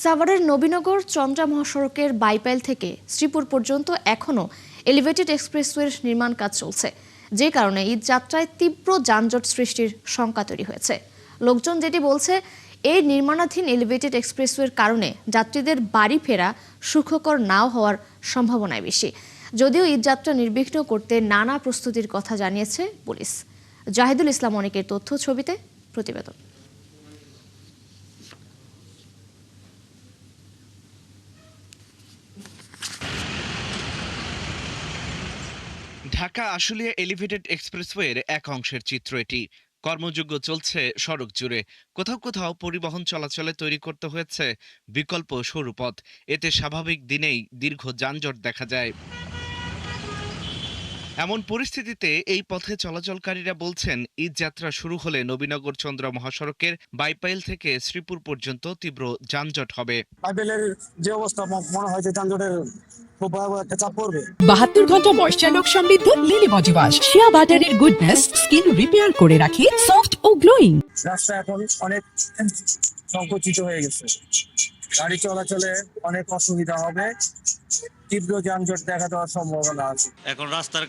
সাভারের নবীনগর চন্দ্রা মহাসড়কের বাইপাইল থেকে শ্রীপুর পর্যন্ত এখনও এলিভেটেড এক্সপ্রেসওয়ের নির্মাণ কাজ চলছে, যে কারণে ঈদ যাত্রায় তীব্র যানজট সৃষ্টির শঙ্কা তৈরি হয়েছে। লোকজন যেটি বলছে, এই নির্মাণাধীন এলিভেটেড এক্সপ্রেসওয়ের কারণে যাত্রীদের বাড়ি ফেরা সুখকর নাও হওয়ার সম্ভাবনাই বেশি। যদিও ঈদ যাত্রা নির্বিঘ্ন করতে নানা প্রস্তুতির কথা জানিয়েছে পুলিশ। জাহিদুল ইসলাম অনেকের তথ্য ছবিতে প্রতিবেদন। ঢাকা আশুলিয়া এলিভেটেড এক্সপ্রেসওয়ের এক অংশের চিত্র এটি। কর্মযজ্ঞ চলছে সড়ক জুড়ে। কোথাও কোথাও পরিবহন চলাচলে তৈরি করতে হয়েছে বিকল্প সরু পথ। এতে স্বাভাবিক দিনেই দীর্ঘ যানজট দেখা যায়। এমন পরিস্থিতিতে এই পথে চলাচলকারীরা বলছেন, ঈদ যাত্রা শুরু হলে নবীনগর চন্দ্রা মহাসড়কের বাইপাইল থেকে শ্রীপুর পর্যন্ত তীব্র যানজট হবে। বাইপাইলের যে অবস্থা, মনে হয় যে যানজটের খুব ভয়াবহ একটা চাপ পড়বে। 72 ঘন্টা ময়েশ্চার লক সমৃদ্ধ লিলি বডি ওয়াশ শিয়া বাটারের গুডনেস স্কিন রিপেয়ার করে রাখে সফট ও গ্লোয়িং। রাস্তা এখন অনেক সংকুচিত হয়ে গেছে, গাড়ি চলাচলে অনেক অসুবিধা হবে, তীব্র যানজট দেখা দেওয়ার সম্ভাবনা আছে। এখন রাস্তার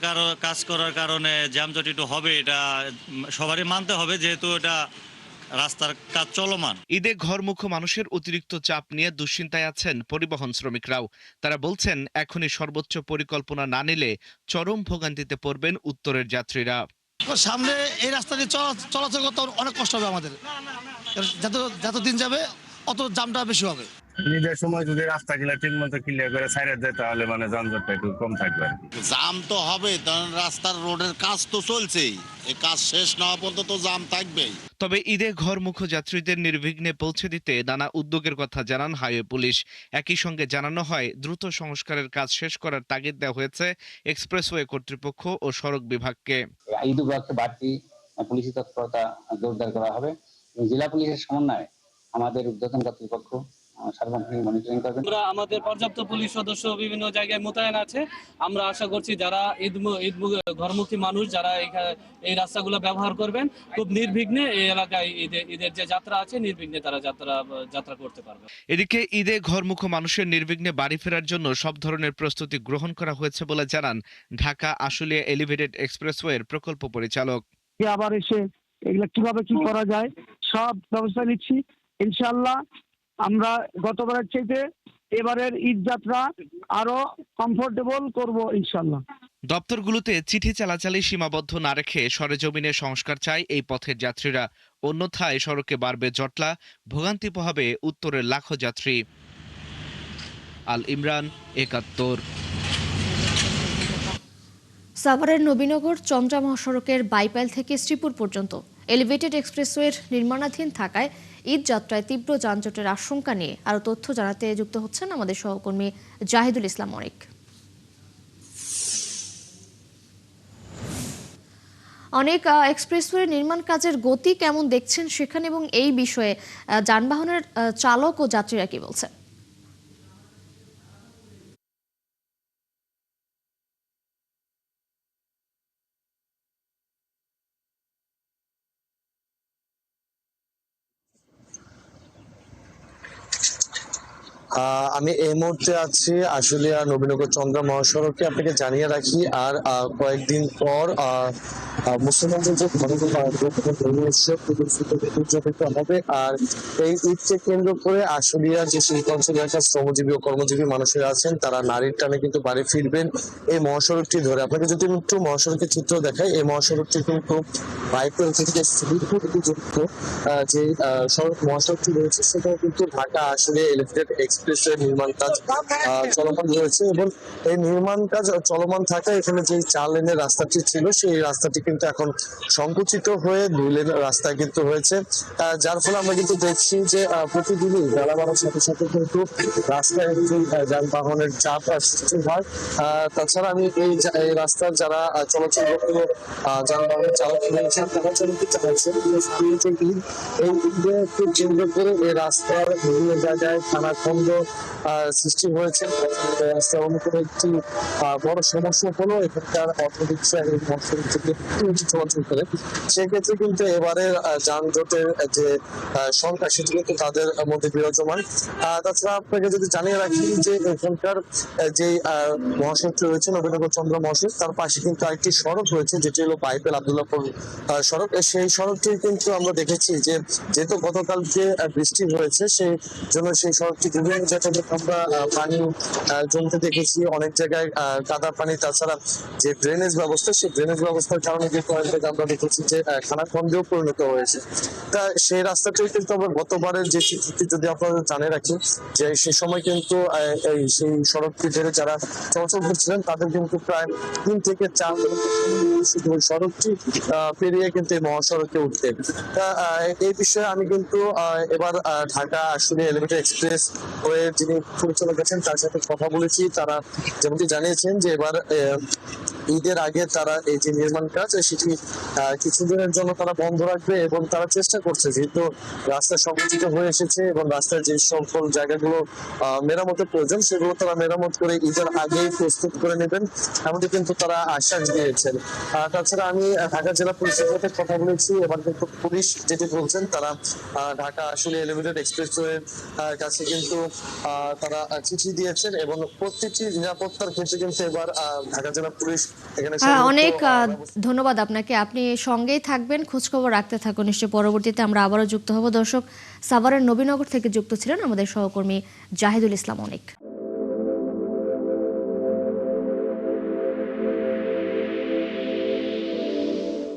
কাজ করার কারণে যানজট একটু হবে, এটা সবারই মানতে হবে, যেহেতু এটা রাস্তার কাজ চলমান। ঈদে ঘরমুখো মানুষের অতিরিক্ত চাপ নিয়ে দুশ্চিন্তায় আছেন পরিবহন শ্রমিকরাও। তারা বলছেন, এখনই সর্বোচ্চ পরিকল্পনা না নিলে চরম ভোগান্তিতে পড়বেন উত্তরের যাত্রীরা। সামনে এই রাস্তা দিয়ে চলাচল করতে অনেক কষ্ট হবে আমাদের, যত দিন যাবে অত জামটা বেশি হবে। নিজের সময় যদি রাস্তাগুলো ঠিক মতো ক্লিয়ার করে সাইড দেয় তাহলে যানজটটা একটু কম থাকবে। জাম তো হবে, কারণ রাস্তার রোডের কাজ তো চলছেই, এই কাজ শেষ না হওয়া পর্যন্ত জাম থাকবেই। তবে ঈদে ঘরমুখো যাত্রীদের নির্বিঘ্নে পৌঁছে দিতে নানা উদ্যোগের কথা জানান হাইওয়ে পুলিশ। একই সঙ্গে জানানো হয়, দ্রুত সংস্কারের কাজ শেষ করার তাগিদ দেওয়া হয়েছে এক্সপ্রেসওয়ে কর্তৃপক্ষ ও সড়ক বিভাগকে। ঈদ উপলক্ষে বাড়তি পুলিশি তৎপরতা জোরদার করা হবে। জেলা পুলিশের সমন্বয়ে আমাদের ঊর্ধ্বতন কর্তৃপক্ষ আমরা আমাদের পর্যাপ্ত পুলিশ সদস্য বিভিন্ন জায়গায় মোতায়েন আছে। আমরা আশা করছি যারা ঘরমুখী মানুষ যারা এই রাস্তাগুলো ব্যবহার করবেন, খুব নির্বিঘ্নে এই এলাকায় ঈদের যে যাত্রা আছে নির্বিঘ্নে তারা যাত্রা করতে পারবে। এদিকে ঈদে ঘরমুখো মানুষের নির্বিঘ্নে বাড়ি ফেরার জন্য সব ধরনের প্রস্তুতি গ্রহণ করা হয়েছে বলে জানান ঢাকা আশুলিয়া এলিভেটেড এক্সপ্রেসওয়ের প্রকল্প পরিচালক। আবার এসে এগুলো কিভাবে কি করা যায় সব ব্যবস্থা নিচ্ছি। ইনশাআল্লাহ আমরা গতবারের চাইতে এবারের ঈদ যাত্রা আরো কমফোর্টেবল করব ইনশাআল্লাহ। দপ্তরগুলোতে চিঠি চালাচালি সীমাবদ্ধ না রেখে সরেজমিনে সংস্কার চায় এই পথের যাত্রীরা। অন্যথায় সড়কে বাড়বে জটলা, ভোগান্তি পোহাবে উত্তরের লাখো যাত্রী। আল ইমরান, ৭১। সাভারের নবীনগর চন্দ্রা মহাসড়কের বাইপাইল থেকে শ্রীপুর পর্যন্ত এলিভেটেড এক্সপ্রেসওয়ের নির্মাণাধীন থাকায় ঈদ যাত্রায় তীব্র যানজটের আশঙ্কা নিয়ে আরও তথ্য জানাতে যুক্ত হচ্ছেন আমাদের সহকর্মী জাহিদুল ইসলাম অনেক। অনেক এক্সপ্রেসওয়ে নির্মাণ কাজের গতি কেমন দেখছেন সেখানে, এবং এই বিষয়ে যানবাহনের চালক ও যাত্রীরা কি বলছেন? আমি এই মুহূর্তে আছি আশুলিয়া নবীনগর চন্দ্রা মহাসড়কে। আপনাকে জানিয়ে রাখি, আর কয়েকদিন পর মুসলমানদের যে হবে, আর এই ঈদকে কেন্দ্র করে আশুলিয়ার যে শিল্পাঞ্চল এলাকার শ্রমজীবী ও কর্মজীবী মানুষেরা আছেন তারা নারীর টানে কিন্তু বাড়ি ফিরবেন এই মহাসড়কটি ধরে। আপনাকে যদি একটু মহাসড়কের চিত্র দেখাই, এই মহাসড়কটি কিন্তু বাইপাইল থেকে শ্রীপুর যুক্ত যে সড়ক মহাসড়কটি রয়েছে সেটাও কিন্তু ঢাকা আশুলিয়া এলিভেটেড এক্সপ্রেসওয়ে নির্মাণ কাজ চলমান রয়েছে, এবং এই নির্মাণ কাজ চলমান থাকায় এখানে যে 4 লেনের রাস্তাটি ছিল সেই রাস্তাটি কিন্তু এখন সংকুচিত হয়ে 2 লেন রাস্তা কিন্তু হয়েছে, যার ফলে আমরা কিন্তু দেখছি যে প্রতিদিনই বেলা বাড়ার সাথে সাথে কিন্তু রাস্তায় যানবাহনের চাপ সৃষ্টি হয়। তাছাড়া আমি এই রাস্তার যারা চলাচল যানবাহনের চালক রয়েছেন তারা চালাতে চাইছেন এই ঈদকে কেন্দ্র করে এই রাস্তার বিভিন্ন জায়গায় খানাখন্দ সৃষ্টি হয়েছে। রাস্তার অন্যতম একটি বড় সমস্যা হলো এখানকার অটোরিক্সা এই মহাসড়ক থেকে চলাচল করে, সেক্ষেত্রে কিন্তু এবারের যানজটের যে সংখ্যা সেটি কিন্তু তাদের মধ্যে বিরাজমান। তাছাড়া আপনাকে যদি জানিয়ে রাখি যে এখানকার যে মহাসড়কটি রয়েছে নবীনগর চন্দ্র মহাসড়ক, তার পাশে কিন্তু আরেকটি সড়ক রয়েছে যেটি হলো বাইপেল আব্দুল্লাহপুর সড়ক। সেই সড়কটি কিন্তু আমরা দেখেছি যে যেহেতু গতকালকে বৃষ্টি হয়েছে, সেই জন্য সেই সড়কটি বিভিন্ন জায়গায় আমরা পানি জমতে দেখেছি, অনেক জায়গায় কাদা পানি। তাছাড়া যে ড্রেনেজ ব্যবস্থা, সেই ড্রেনেজ ব্যবস্থার কারণে কিন্তু আমরা দেখেছি যে খানাখন্দেও পরিণত হয়েছে। তা সেই রাস্তাটি কিন্তু আমরা গতবারের যে চিত্রটি যদি আপনারা জানিয়ে রাখি যে সে সময় কিন্তু সেই সড়কটি ধরে যারা চলাচল করছিলেন তাদের কিন্তু প্রায় 3 থেকে 4 শুধু সড়কটি পেরিয়ে কিন্তু এই মহাসড়কে উঠতে। তা এই বিষয়ে আমি কিন্তু এবার Dhaka Ashulia elevated express way যিনি পরিচালক আছেন তার সাথে কথা বলেছি। তারা যেমনটি জানিয়েছেন যে এবার ঈদের আগে তারা এই যে নির্মাণ কাজ সেটি কিছুদিনের জন্য তারা বন্ধ রাখবে এবং তারা চেষ্টা করছে, যেহেতু রাস্তা সংকুচিত হয়ে এসেছে এবং রাস্তার যে সকল জায়গাগুলো মেরামতের প্রয়োজন সেগুলো তারা মেরামত করে ঈদের আগেই প্রস্তুত করে নেবেন, এমনটি কিন্তু তারা আশ্বাস দিয়েছেন। তাছাড়া আমি ঢাকা জেলা পুলিশের সাথে কথা বলেছি। এবার কিন্তু পুলিশ যেটি বলছেন, তারা ঢাকা আশুলিয়া এলিভেটেড এক্সপ্রেসওয়ের কাছে কিন্তু তারা চিঠি দিয়েছেন এবং প্রত্যেকটি নিরাপত্তার ক্ষেত্রে কিন্তু এবার ঢাকা জেলা পুলিশ এখানে অনেক ধন্যবাদ আপনাকে। আপনি সঙ্গেই থাকবেন, খোঁজখবর রাখতে থাকুন, নিশ্চয়ই পরবর্তীতে আমরা আবারও যুক্ত হব। দর্শক, সাভারের নবীনগর থেকে যুক্ত ছিলেন আমাদের সহকর্মী জাহিদুল ইসলাম অনেক।